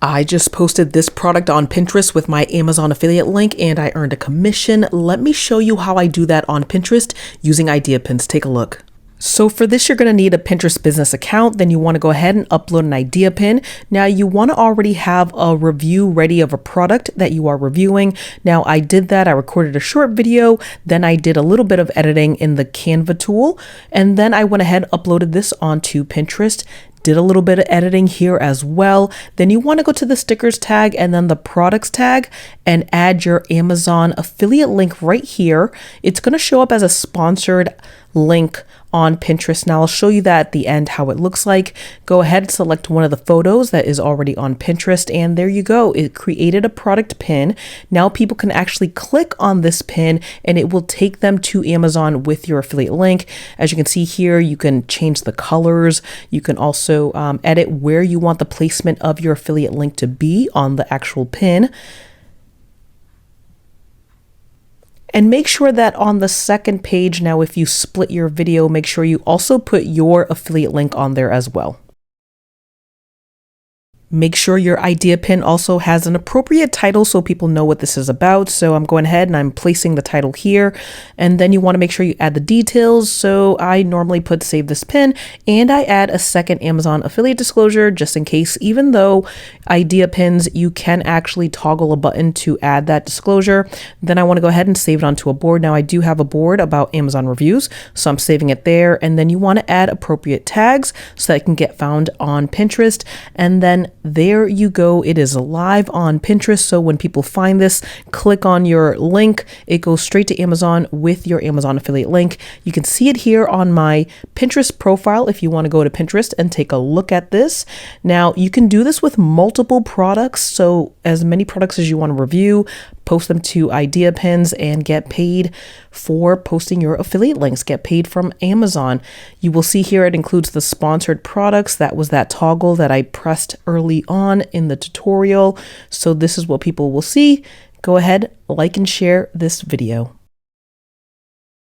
I just posted this product on Pinterest with my Amazon affiliate link and I earned a commission. Let me show you how I do that on Pinterest using idea pins. Take a look. So for this, you're going to need a Pinterest business account. Then you want to go ahead and upload an idea pin. Now you want to already have a review ready of a product that you are reviewing. Now I did that. I recorded a short video. Then I did a little bit of editing in the Canva tool. And then I went ahead and uploaded this onto Pinterest. Did a little bit of editing here as well. Then you want to go to the stickers tag and then the products tag and add your Amazon affiliate link right here. It's going to show up as a sponsored link on Pinterest. Now I'll show you that at the end how it looks like. Go ahead and select one of the photos that is already on Pinterest and there you go. It created a product pin. Now people can actually click on this pin and it will take them to Amazon with your affiliate link. As you can see here, you can change the colors. You can also edit where you want the placement of your affiliate link to be on the actual pin. And make sure that on the second page, now if you split your video, make sure you also put your affiliate link on there as well. Make sure your idea pin also has an appropriate title so people know what this is about. So I'm going ahead and I'm placing the title here. And then you want to make sure you add the details. So I normally put save this pin and I add a second Amazon affiliate disclosure just in case, even though idea pins, you can actually toggle a button to add that disclosure. Then I want to go ahead and save it onto a board. Now I do have a board about Amazon reviews, so I'm saving it there. And then you want to add appropriate tags so that it can get found on Pinterest. And then there you go. It is live on Pinterest. So when people find this, click on your link. It goes straight to Amazon with your Amazon affiliate link. You can see it here on my Pinterest profile if you want to go to Pinterest and take a look at this. Now you can do this with multiple products. So as many products as you want to review, post them to idea pins and get paid for posting your affiliate links, get paid from Amazon. You will see here it includes the sponsored products. That was that toggle that I pressed early on in the tutorial. So this is what people will see. Go ahead, like and share this video.